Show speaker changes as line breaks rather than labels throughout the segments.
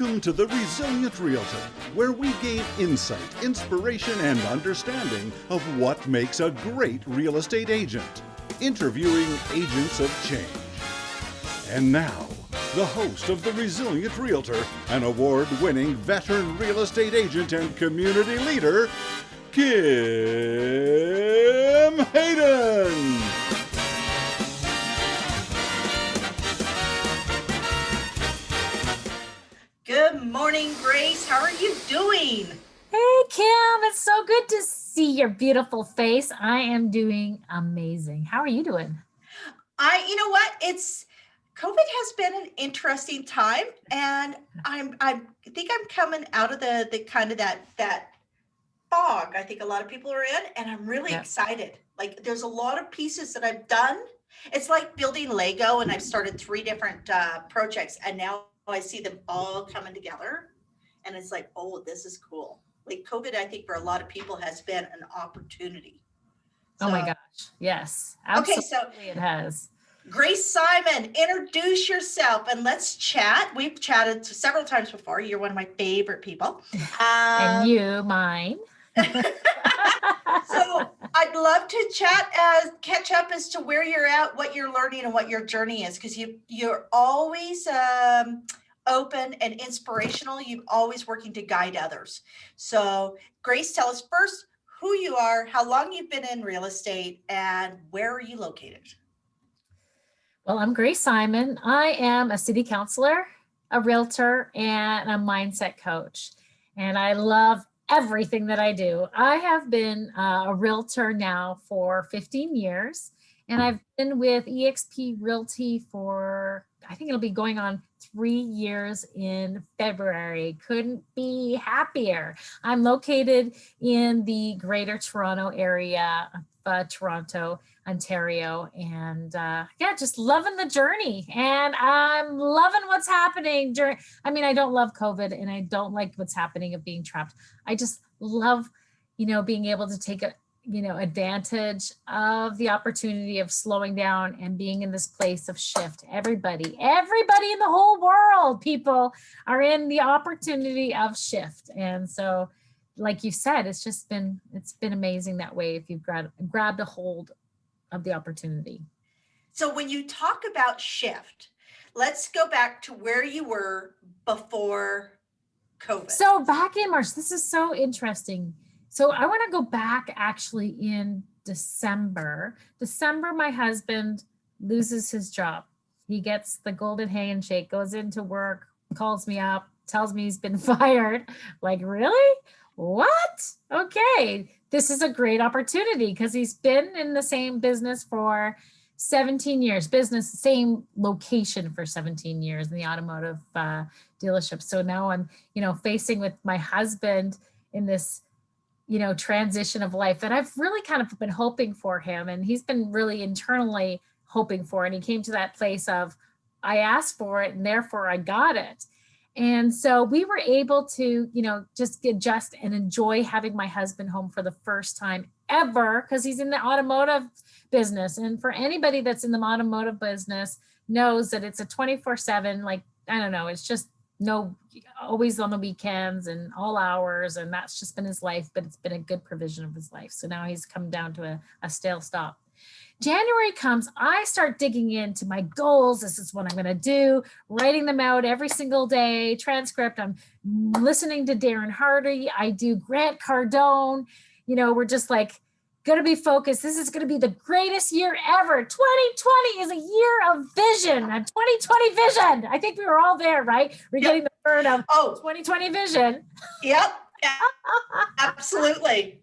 Welcome to The Resilient Realtor, where we gain insight, inspiration, and understanding of what makes a great real estate agent, interviewing agents of change. And now, the host of The Resilient Realtor, an award-winning veteran real estate agent and community leader, Kim Hayden.
Good morning, Grace. How are you doing?
Hey, Kim. It's so good to see your beautiful face. I am doing amazing. How are you doing?
You know what? COVID has been an interesting time, and I think I'm coming out of the kind of that fog I think a lot of people are in, and I'm really excited. Like, there's a lot of pieces that I've done. It's like building Lego, and I've started 3 different projects, and now I see them all coming together, and it's like, oh, this is cool. Like, COVID, I think for a lot of people has been an opportunity.
Oh my gosh. Yes, absolutely.
Okay, so
it has.
Grace Simon, introduce yourself and let's chat. We've chatted several times before. You're one of my favorite people.
And you, mine.
So I'd love to catch up as to where you're at, what you're learning, and what your journey is, because you're always open and inspirational. You're always working to guide others. So Grace, tell us first who you are, how long you've been in real estate, and where are you located?
Well, I'm Grace Simon. I am a city councilor, a realtor, and a mindset coach. And I love everything that I do. I have been a realtor now for 15 years, and I've been with eXp Realty for, I think it'll be going on 3 years in February. Couldn't be happier. I'm located in the Greater Toronto area, Toronto, Ontario, and just loving the journey. And I'm loving what's happening I don't love COVID, and I don't like what's happening of being trapped. I just love, being able to take advantage of the opportunity of slowing down and being in this place of shift. Everybody in the whole world, people are in the opportunity of shift. And so, like you said, it's been amazing that way if you've grabbed a hold of the opportunity.
So when you talk about shift, let's go back to where you were before COVID.
So back in March, this is so interesting. So I want to go back actually in December. My husband loses his job. He gets the golden handshake, goes into work, calls me up, tells me he's been fired. Like, really? What? Okay. This is a great opportunity because he's been in the same business for 17 years, same location for 17 years in the automotive dealership. So now I'm, facing with my husband in this, transition of life that I've really kind of been hoping for him. And he's been really internally hoping for, and he came to that place of, I asked for it and therefore I got it. And so we were able to, just adjust and enjoy having my husband home for the first time ever, because he's in the automotive business. And for anybody that's in the automotive business knows that it's a 24/7, like, I don't know, it's just always on the weekends and all hours. And that's just been his life, but it's been a good provision of his life. So now he's come down to a stale stop. January comes, I start digging into my goals. This is what I'm going to do, writing them out every single day, transcript. I'm listening to Darren Hardy. I do Grant Cardone. We're just like, going to be focused. This is going to be the greatest year ever. 2020 is a year of vision, a 2020 vision. I think we were all there, right? We're getting the burn of 2020 vision.
Yep. Absolutely.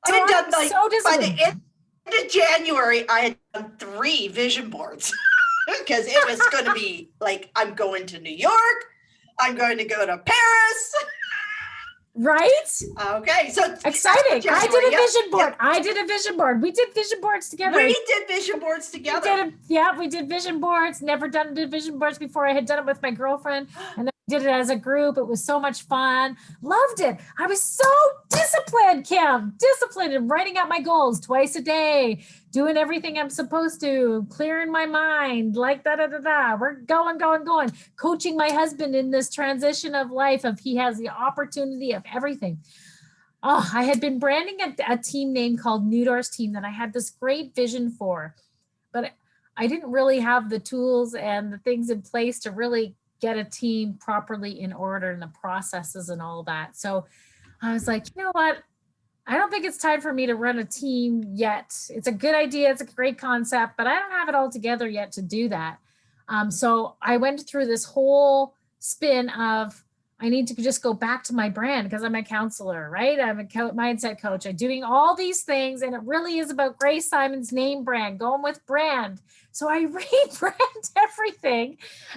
So
I had done
so
by the end of January, I had done 3 vision boards because it was going to be like, I'm going to New York. I'm going to go to Paris.
Right?
Okay. So
exciting. I did a vision board. I did a vision board. We did vision boards together.
We did vision boards together.
We did vision boards. Never done vision boards before. I had done it with my girlfriend. And then Did it as a group. It was so much fun. Loved it. I was so disciplined, Kim. Disciplined in writing out my goals twice a day, doing everything I'm supposed to, clearing my mind, like da da da da. We're going, going, going. Coaching my husband in this transition of life of he has the opportunity of everything. Oh, I had been branding a team name called New Doors Team that I had this great vision for, but I didn't really have the tools and the things in place to really get a team properly in order and the processes and all that. So I was like, you know what? I don't think it's time for me to run a team yet. It's a good idea. It's a great concept, but I don't have it all together yet to do that. So I went through this whole spin of I need to just go back to my brand because I'm a counselor, right? I'm a mindset coach. I'm doing all these things, and it really is about Grace Simon's name brand, going with brand. So I rebrand everything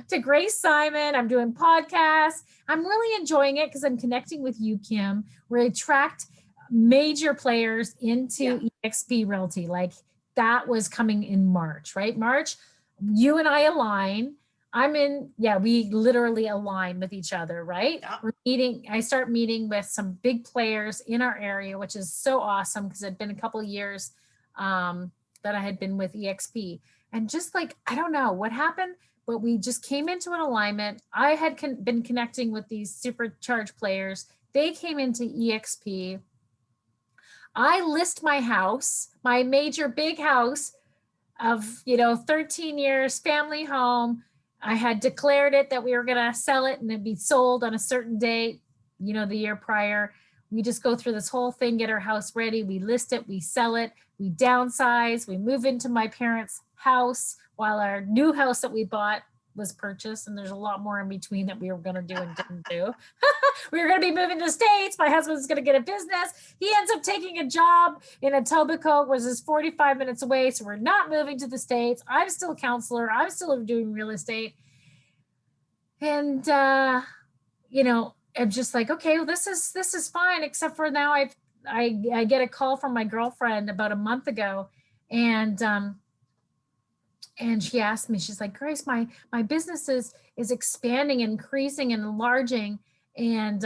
to Grace Simon. I'm doing podcasts. I'm really enjoying it because I'm connecting with you, Kim. We attract major players into EXP Realty. Like that was coming in March, right? March, you and I align. We literally align with each other, right?
Yeah.
We're meeting, I start meeting with some big players in our area, which is so awesome because it'd been a couple of years that I had been with EXP. And just like, I don't know what happened, but we just came into an alignment. I had been connecting with these supercharged players. They came into EXP. I list my house, my major big house of, 13 years, family home. I had declared it that we were going to sell it and it'd be sold on a certain date, the year prior. We just go through this whole thing, get our house ready. We list it, we sell it, we downsize, we move into my parents' house while our new house that we bought was purchased. And there's a lot more in between that we were going to do and didn't do. We were going to be moving to the States. My husband's going to get a business. He ends up taking a job in Etobicoke, which is 45 minutes away. So we're not moving to the States. I'm still a counselor. I'm still doing real estate. And, I'm just like, okay, well, this is fine. Except for now I get a call from my girlfriend about a month ago. And she asked me, she's like, Grace, my business is expanding, increasing and enlarging. And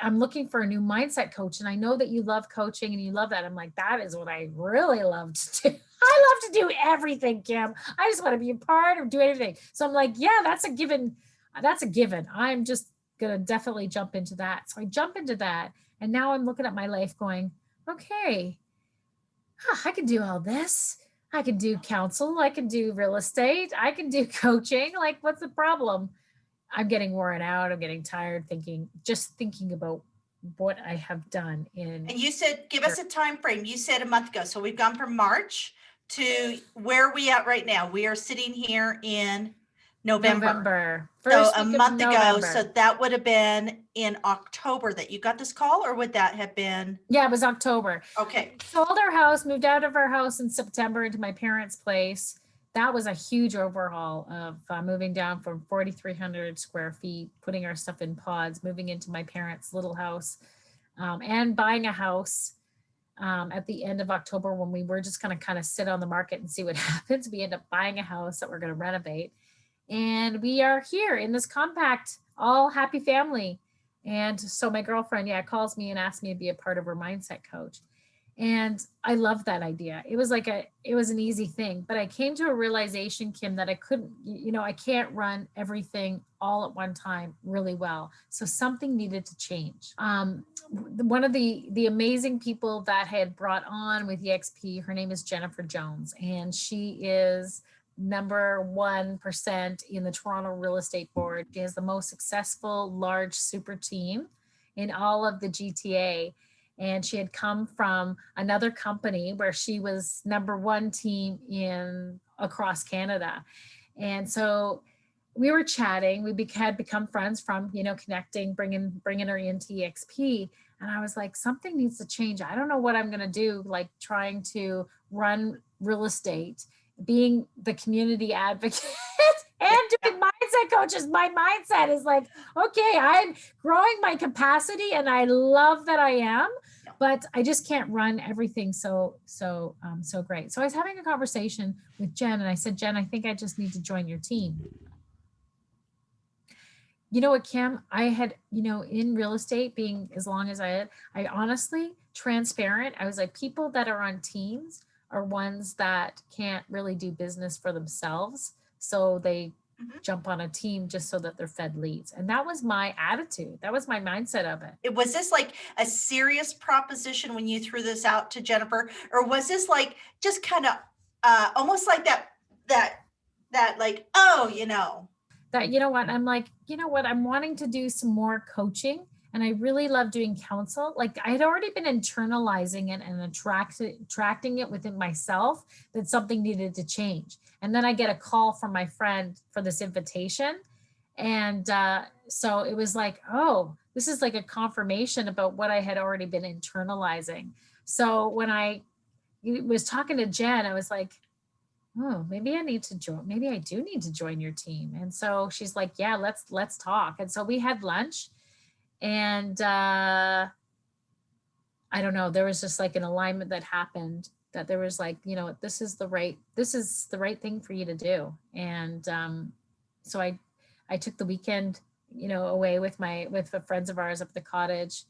I'm looking for a new mindset coach. And I know that you love coaching and you love that. I'm like, that is what I really love to do. I love to do everything, Kim. I just want to be a part of do anything. So I'm like, yeah, that's a given. That's a given. I'm just going to definitely jump into that. So I jump into that. And now I'm looking at my life going, okay, I can do all this. I can do counsel. I can do real estate. I can do coaching. Like, what's the problem? I'm getting worn out. I'm getting tired thinking about what I have done in.
And you said, give us a time frame. You said a month ago. So we've gone from March to where are we at right now? We are sitting here in November. So a month ago. So that would have been in October that you got this call, or would that have been?
Yeah, it was October.
Okay.
Sold our house, moved out of our house in September into my parents' place. That was a huge overhaul of moving down from 4,300 square feet, putting our stuff in pods, moving into my parents' little house, and buying a house at the end of October when we were just going to kind of sit on the market and see what happens. We end up buying a house that we're going to renovate. And we are here in this compact, all happy family. And so my girlfriend, calls me and asks me to be a part of her mindset coach. And I love that idea. It was it was an easy thing, but I came to a realization, Kim, that I couldn't, I can't run everything all at one time really well. So something needed to change. One of the amazing people that I had brought on with EXP, her name is Jennifer Jones, and she is number 1% in the Toronto Real Estate Board. She has the most successful large super team in all of the GTA. And she had come from another company where she was number 1 team across Canada. And so we were chatting, had become friends from, connecting, bringing her into EXP. And I was like, something needs to change. I don't know what I'm going to do, like trying to run real estate, being the community advocate and doing mindset coaches. My mindset is like, okay, I'm growing my capacity and I love that I am, but I just can't run everything so great. So I was having a conversation with Jen and I said, Jen, I think I just need to join your team. You know what, Kim? I had, in real estate being as long as I honestly transparent. I was like, people that are on teams are ones that can't really do business for themselves. So they
Mhm.
jump on a team just so that they're fed leads. And that was my attitude. That was my mindset of it.
Was this like a serious proposition when you threw this out to Jennifer, or was this like just kind of almost like that like, oh,
That, you know what, I'm like, you know what, I'm wanting to do some more coaching, and I really love doing counsel. Like, I had already been internalizing it and attracting it within myself that something needed to change. And then I get a call from my friend for this invitation. And so it was like, oh, this is like a confirmation about what I had already been internalizing. So when I was talking to Jen, I was like, oh, maybe I need to join. Maybe I do need to join your team. And so she's like, yeah, let's talk. And so we had lunch, and I don't know, there was just like an alignment that happened, that there was like, this is the right thing for you to do. And so I took the weekend, away with with the friends of ours up at the cottage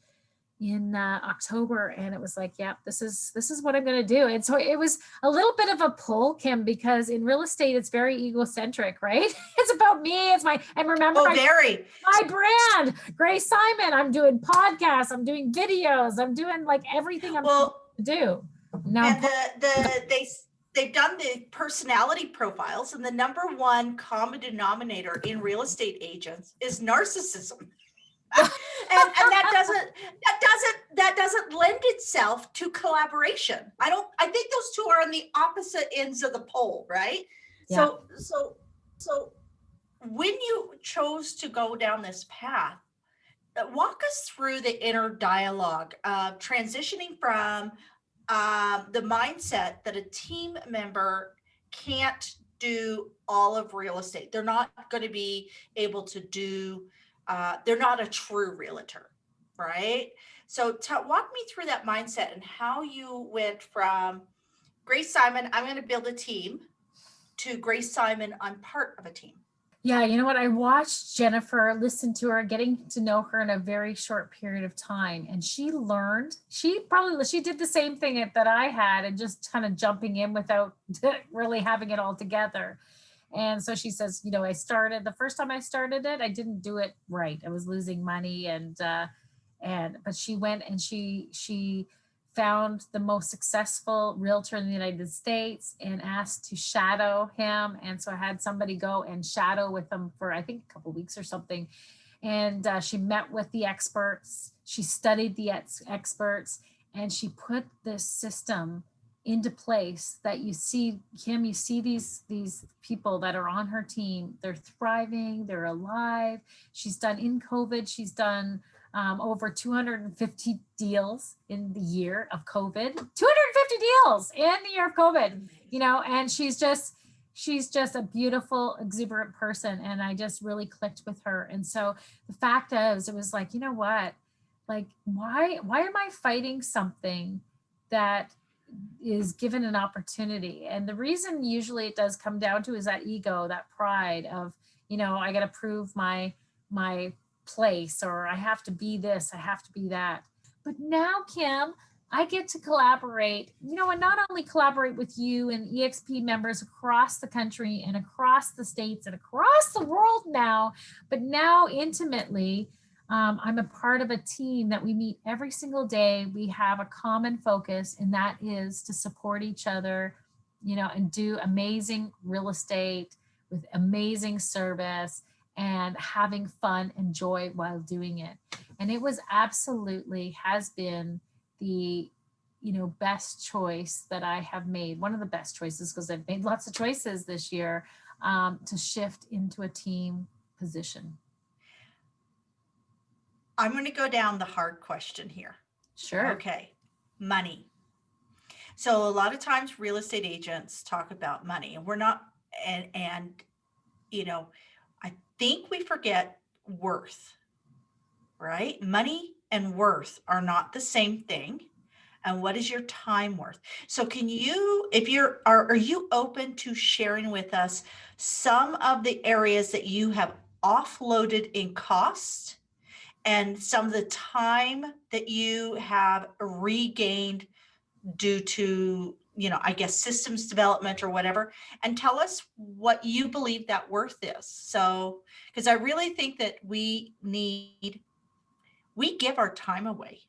in October, and it was like, yeah, this is what I'm going to do. And so it was a little bit of a pull, Kim, because in real estate it's very egocentric, right? It's about me. And remember,
oh, very.
my brand, Grace Simon. I'm doing podcasts. I'm doing videos. I'm doing like everything I'm supposed
Well,
to do. Now,
and they've done the personality profiles, and the number one common denominator in real estate agents is narcissism. And that doesn't lend itself to collaboration. I think those two are on the opposite ends of the pole, right?
yeah.
So when you chose to go down this path, walk us through the inner dialogue of transitioning from the mindset that a team member can't do all of real estate. They're not going to be able to do, they're not a true realtor, right? So walk me through that mindset and how you went from Grace Simon, I'm going to build a team, to Grace Simon, I'm part of a team.
Yeah, you know what? I watched Jennifer, listened to her, getting to know her in a very short period of time. And she learned, she did the same thing that I had, and just kind of jumping in without really having it all together. And so she says, the first time I started it, I didn't do it right. I was losing money, but she went and she found the most successful realtor in the United States and asked to shadow him. And so I had somebody go and shadow with him for, I think, a couple of weeks or something. And she met with the experts. She studied the experts, and she put this system into place that you see, Kim, you see these people that are on her team. They're thriving. They're alive. She's done in COVID. She's done over 250 deals in the year of COVID, 250 deals in the year of COVID, and she's just a beautiful, exuberant person. And I just really clicked with her. And so the fact is, it was like, you know what, like, why am I fighting something that is given an opportunity? And the reason usually it does come down to is that ego, that pride of, I got to prove my place, or I have to be this, I have to be that. But now, Kim, I get to collaborate, and not only collaborate with you and EXP members across the country and across the states and across the world now, but now intimately, I'm a part of a team that we meet every single day. We have a common focus, and that is to support each other, and do amazing real estate with amazing service and having fun and joy while doing it. And it was absolutely has been the best choice that I have made, one of the best choices, because I've made lots of choices this year, to shift into a team position.
I'm going to go down the hard question here.
Sure.
Okay. Money. So a lot of times real estate agents talk about money, and we're not, and I think we forget worth, right? Money and worth are not the same thing. And what is your time worth? So can you, if are you open to sharing with us some of the areas that you have offloaded in cost and some of the time that you have regained due to, I guess, systems development or whatever, and tell us what you believe that worth is. So, because I really think that we give our time away.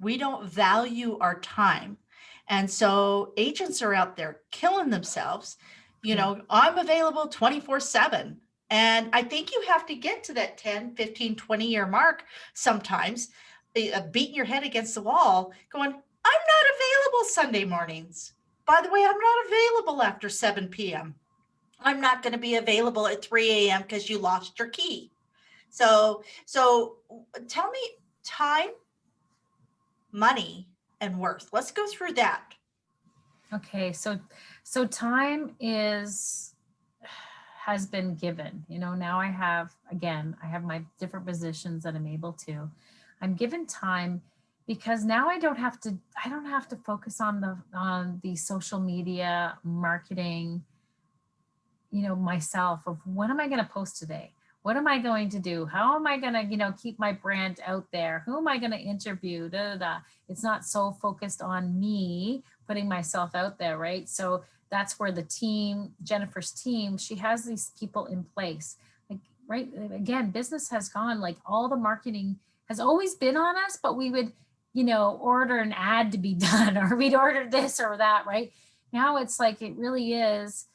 We don't value our time. And so agents are out there killing themselves. I'm available 24/7. And I think you have to get to that 10, 15, 20-year mark sometimes, beating your head against the wall, going, I'm not available Sunday mornings. By the way, I'm not available after 7 p.m. I'm not going to be available at 3 a.m. because you lost your key. So tell me time, money, and worth. Let's go through that.
Okay, so time has been given. Now I have my different positions that I'm able to. I'm given time because now I don't have to focus on the social media marketing, myself, of what am I going to post today? What am I going to do? How am I going to, keep my brand out there? Who am I going to interview? It's not so focused on me putting myself out there, right? So that's where the team, Jennifer's team, she has these people in place. Like, right, again, business has gone, like, all the marketing has always been on us, but we would, order an ad to be done, or we'd order this or that, right? Now it's like, it really is,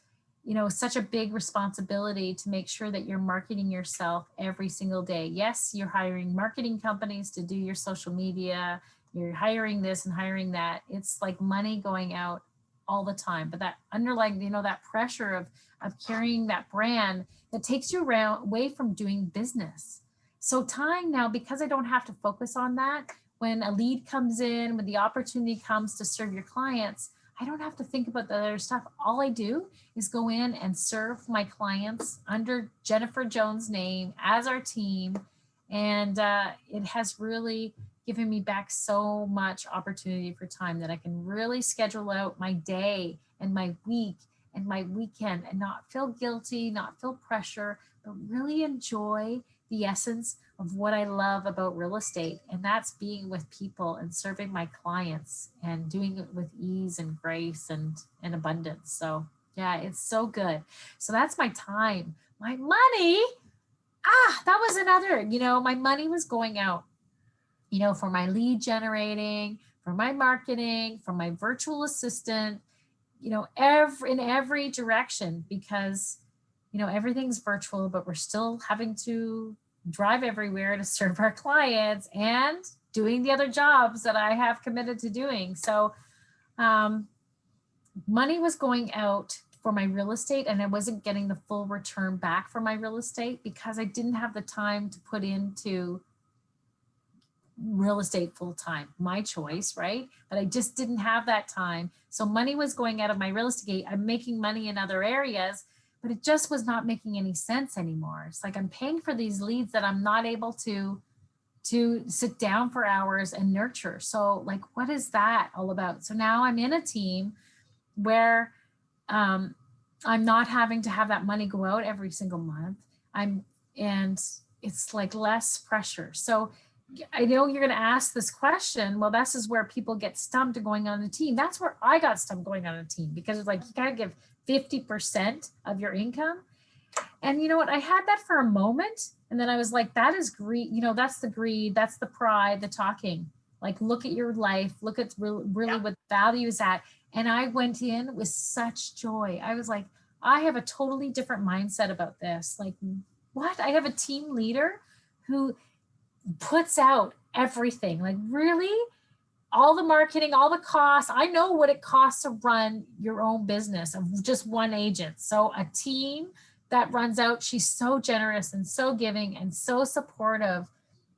such a big responsibility to make sure that you're marketing yourself every single day. Yes, you're hiring marketing companies to do your social media. You're hiring this and hiring that. It's like money going out all the time. But that underlying, that pressure of carrying that brand that takes you away from doing business. So time now, because I don't have to focus on that, when a lead comes in, when the opportunity comes to serve your clients, I don't have to think about the other stuff. All I do is go in and serve my clients under Jennifer Jones' name as our team. And it has really given me back so much opportunity for time that I can really schedule out my day and my week and my weekend and not feel guilty, not feel pressure, but really enjoy the essence of what I love about real estate. And that's being with people and serving my clients and doing it with ease and grace and abundance. So yeah, it's so good. So that's my time. My money, that was another, my money was going out, for my lead generating, for my marketing, for my virtual assistant, in every direction, because, everything's virtual, but we're still having to drive everywhere to serve our clients and doing the other jobs that I have committed to doing. So money was going out for my real estate, and I wasn't getting the full return back for my real estate because I didn't have the time to put into real estate full time, my choice, right? But I just didn't have that time. So money was going out of my real estate. I'm making money in other areas, but it just was not making any sense anymore. It's like I'm paying for these leads that I'm not able to sit down for hours and nurture. So like, what is that all about? So now I'm in a team where I'm not having to have that money go out every single month. And it's like less pressure. So I know you're going to ask this question. Well, this is where people get stumped going on a team. That's where I got stumped going on a team, because it's like, you got to give 50% of your income. And you know what? I had that for a moment. And then I was like, that is greed. That's the greed. That's the pride, the talking. Like, look at your life. Look at really what value is at. And I went in with such joy. I was like, I have a totally different mindset about this. Like, what? I have a team leader who puts out everything, like, really, all the marketing, all the costs. I know what it costs to run your own business of just one agent. So a team that runs out, she's so generous and so giving and so supportive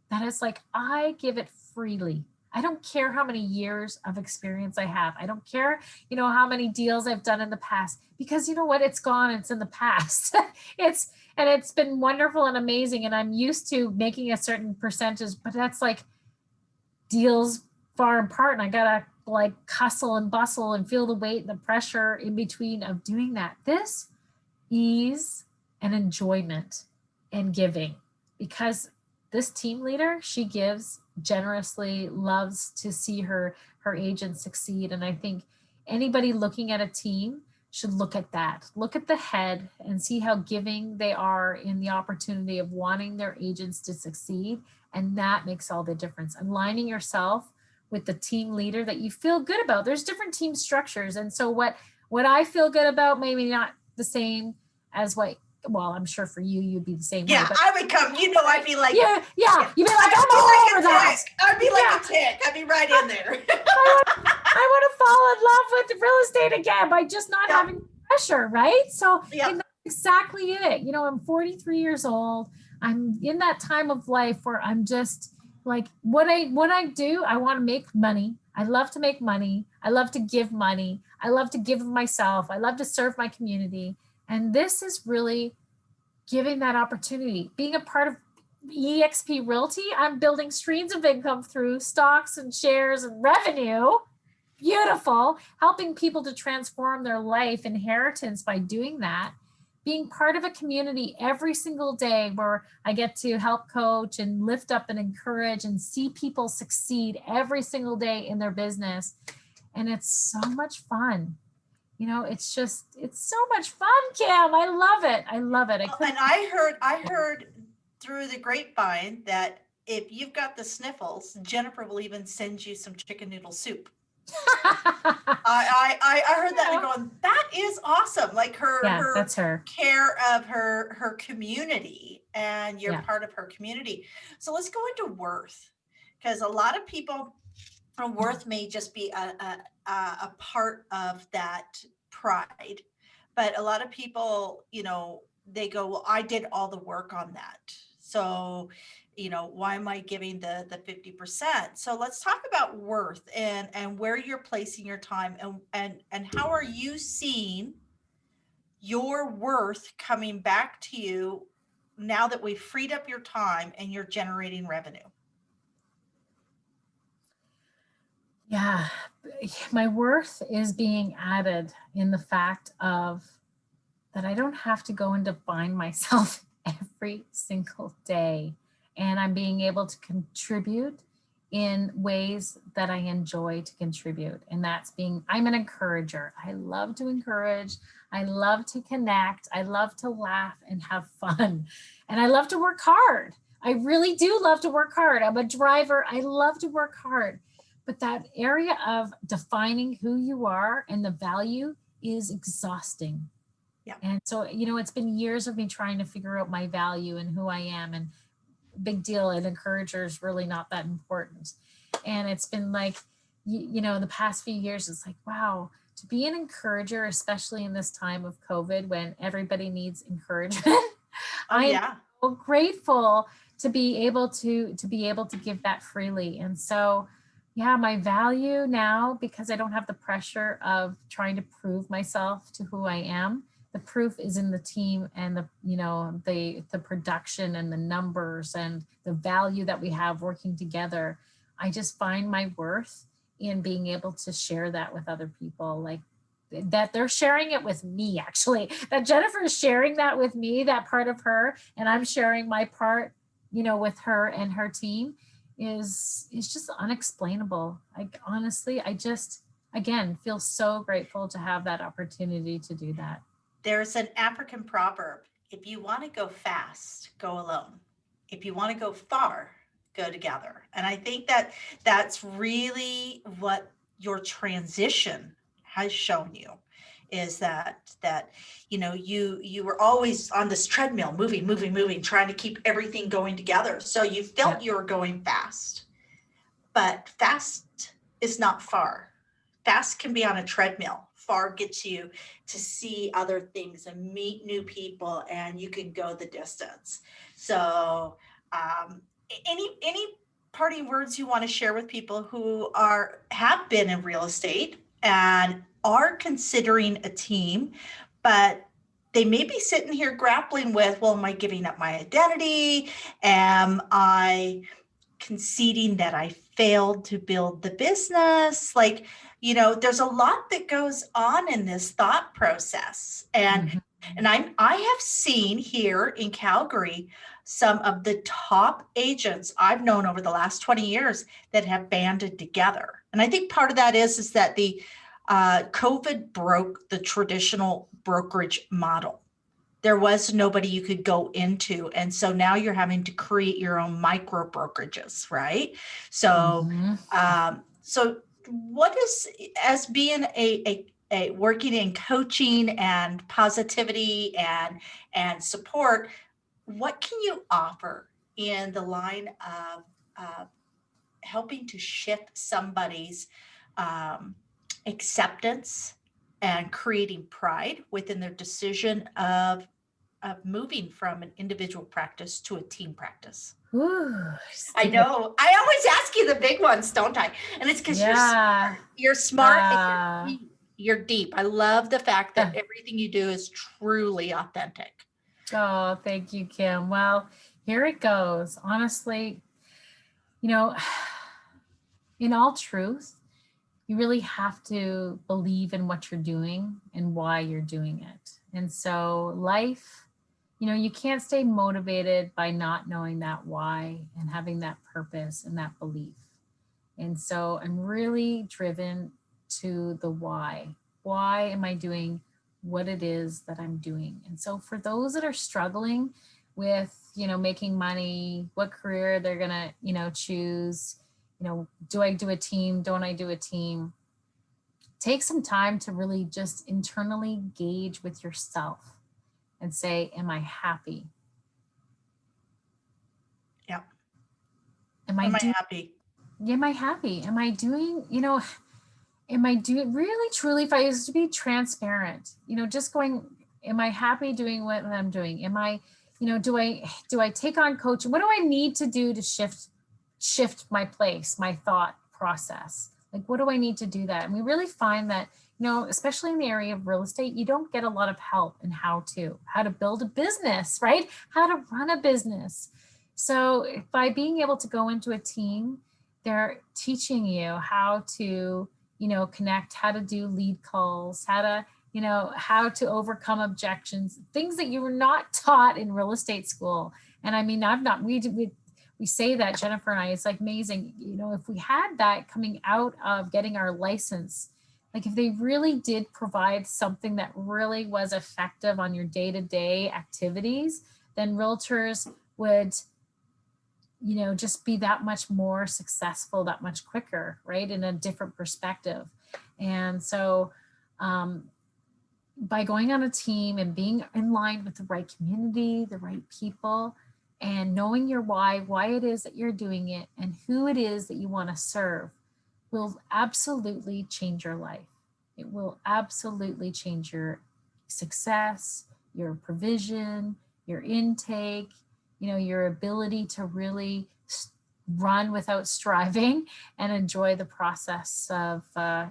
that it's like, I give it freely. I don't care how many years of experience I have. I don't care, how many deals I've done in the past, because you know what? It's gone. It's in the past. It's been wonderful and amazing. And I'm used to making a certain percentage, but that's like deals far apart. And I got to like hustle and bustle and feel the weight and the pressure in between of doing that. This ease and enjoyment and giving, because this team leader, she gives generously, loves to see her agents succeed. And I think anybody looking at a team should look at that, look at the head and see how giving they are in the opportunity of wanting their agents to succeed. And that makes all the difference. Aligning yourself with the team leader that you feel good about. There's different team structures. And so what I feel good about, maybe not the same as what, well, I'm sure for you, you'd be the same way.
Yeah,
But
I would come, I'd be like,
yeah, you'd be like,
I'd
I'm
be
all
like
over
a
that.
tick. I'd be like
Yeah.
a tick. I'd be right in there.
I want to fall in love with real estate again by just not
Yeah.
having pressure, right? So
Yeah.
and that's exactly it. I'm 43 years old. I'm in that time of life where I'm just like, what I do, I want to make money. I love to make money. I love to give money. I love to give of myself. I love to serve my community. And this is really giving that opportunity, being a part of EXP Realty. I'm building streams of income through stocks and shares and revenue. Beautiful. Helping people to transform their life inheritance by doing that. Being part of a community every single day where I get to help coach and lift up and encourage and see people succeed every single day in their business. And it's so much fun. It's so much fun, Kim. I love it. I love it.
And I heard through the grapevine that if you've got the sniffles, Jennifer will even send you some chicken noodle soup. I heard that and going, that is awesome. Like
that's her
care of her community, and you're part of her community. So let's go into worth, because a lot of people, worth may just be a part of that pride, but a lot of people, they go, well, I did all the work on that. So, why am I giving the 50%? So let's talk about worth and where you're placing your time, and how are you seeing your worth coming back to you now that we've freed up your time and you're generating revenue?
Yeah, my worth is being added in the fact of that I don't have to go and define myself every single day. And I'm being able to contribute in ways that I enjoy to contribute. And I'm an encourager. I love to encourage. I love to connect. I love to laugh and have fun. And I love to work hard. I really do love to work hard. I'm a driver. I love to work hard. But that area of defining who you are and the value is exhausting.
Yeah.
And so, it's been years of me trying to figure out my value and who I am, and big deal. An encourager is really not that important. And it's been like, the past few years, it's like, wow, to be an encourager, especially in this time of COVID when everybody needs encouragement. I am so grateful to be able to give that freely. And so, yeah, my value now, because I don't have the pressure of trying to prove myself to who I am. The proof is in the team and the production and the numbers and the value that we have working together. I just find my worth in being able to share that with other people, like that they're sharing it with me, actually, that Jennifer is sharing that with me, that part of her, and I'm sharing my part, with her and her team is just unexplainable. Honestly, I just, again, feel so grateful to have that opportunity to do that.
There's an African proverb: if you want to go fast, go alone. If you want to go far, go together. And I think that that's really what your transition has shown you, is that you were always on this treadmill, moving, trying to keep everything going together. So you felt you were going fast, but fast is not far. Fast can be on a treadmill. Far gets you to see other things and meet new people, and you can go the distance. So any parting words you want to share with people who have been in real estate and are considering a team, but they may be sitting here grappling with, well, am I giving up my identity? Am I conceding that I failed to build the business? Like, there's a lot that goes on in this thought process. And And I have seen here in Calgary some of the top agents I've known over the last 20 years that have banded together. And I think part of that is that the COVID broke the traditional brokerage model. There was nobody you could go into. And so now you're having to create your own micro brokerages, right? So, so what is, as being a working in coaching and positivity and support, what can you offer in the line of helping to shift somebody's acceptance and creating pride within their decision of moving from an individual practice to a team practice?
Ooh,
I know. I always ask you the big ones, don't I? And it's because you're smart and you're deep. I love the fact that everything you do is truly authentic.
Oh, thank you, Kim. Well, here it goes. Honestly, you know, in all truth, you really have to believe in what you're doing and why you're doing it. And so life, you can't stay motivated by not knowing that why and having that purpose and that belief. And so I'm really driven to the why. Why am I doing what it is that I'm doing? And so for those that are struggling with, making money, what career they're gonna, choose, do I do a team? Don't I do a team? Take some time to really just internally gauge with yourself and say, am I happy?
Yeah.
Am I
happy?
Am I happy? Am I doing, am I doing really, truly, if I was to be transparent, just going, am I happy doing what I'm doing? Am I, do I take on coaching? What do I need to do to shift my place, my thought process? Like, what do I need to do that? And we really find that, especially in the area of real estate, you don't get a lot of help in how to build a business, right? How to run a business. So by being able to go into a team, they're teaching you how to, connect, how to do lead calls, how to overcome objections, things that you were not taught in real estate school. And I mean, we say that, Jennifer and I, it's like amazing. If we had that coming out of getting our license, like if they really did provide something that really was effective on your day-to-day activities, then realtors would, just be that much more successful, that much quicker, right? In a different perspective. And so by going on a team and being in line with the right community, the right people, and knowing your why it is that you're doing it and who it is that you want to serve will absolutely change your life. It will absolutely change your success, your provision, your intake, your ability to really run without striving and enjoy the process of, of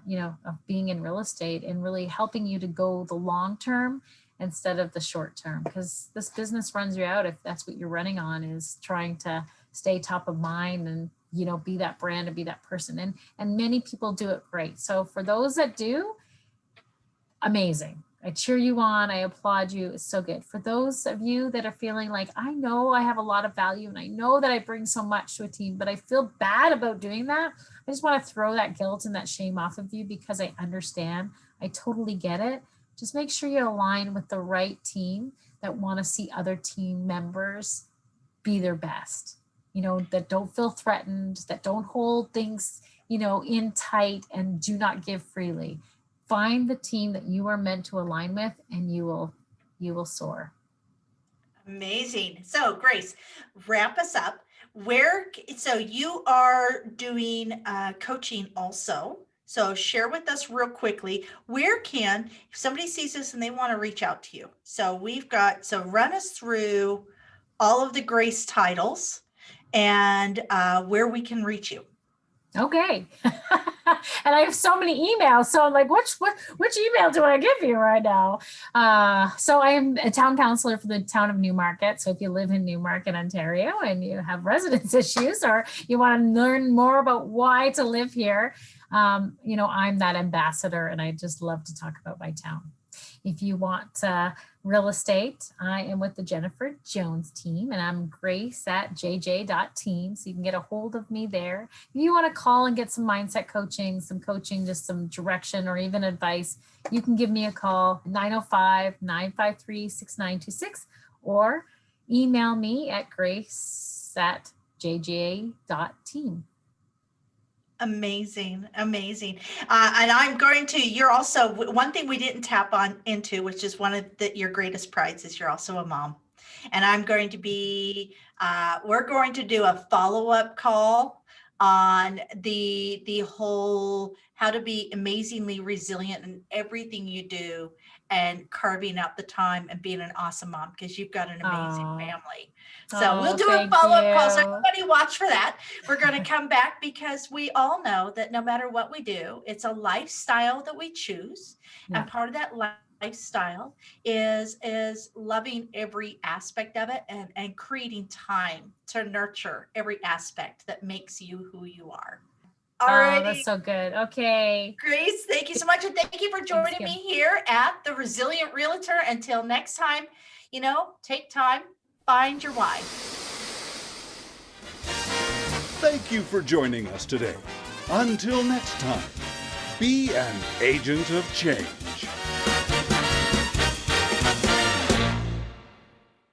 being in real estate and really helping you to go the long term instead of the short term, because this business runs you out if that's what you're running on, is trying to stay top of mind and, be that brand and be that person. And many people do it great. So for those that do, amazing. I cheer you on. I applaud you. It's so good. For those of you that are feeling like, I know I have a lot of value and I know that I bring so much to a team, but I feel bad about doing that, I just want to throw that guilt and that shame off of you, because I understand. I totally get it. Just make sure you align with the right team that want to see other team members be their best, that don't feel threatened, that don't hold things, in tight and do not give freely. Find the team that you are meant to align with, and you will soar.
Amazing. So Grace, wrap us up. So you are doing coaching also. So share with us real quickly, if somebody sees this and they want to reach out to you. So run us through all of the Grace titles and where we can reach you.
Okay. And I have so many emails. So I'm like, which email do I give you right now? So I am a town councilor for the town of Newmarket. So if you live in Newmarket, Ontario, and you have residence issues, or you want to learn more about why to live here, I'm that ambassador, and I just love to talk about my town. If you want real estate. I am with the Jennifer Jones team, and I'm Grace at jj.team. So you can get a hold of me there. If you want to call and get some mindset coaching, just some direction or even advice, you can give me a call, 905-953-6926, or email me at grace@jj.team.
Amazing, amazing. And I'm going to, you're also, one thing we didn't tap on into, which is one of your greatest prides, is you're also a mom. And I'm going to be, we're going to do a follow-up call on the whole how to be amazingly resilient in everything you do and carving out the time and being an awesome mom, because you've got an amazing family. So we'll do a follow-up call. So everybody watch for that. We're going to come back, because we all know that no matter what we do, it's a lifestyle that we choose.
Yeah.
And part of that lifestyle is loving every aspect of it and creating time to nurture every aspect that makes you who you are. All right.
That's so good. Okay.
Grace, thank you so much. And thank you for joining me here at the Resilient Realtor. Until next time, take time, find your why.
Thank you for joining us today. Until next time, be an agent of change.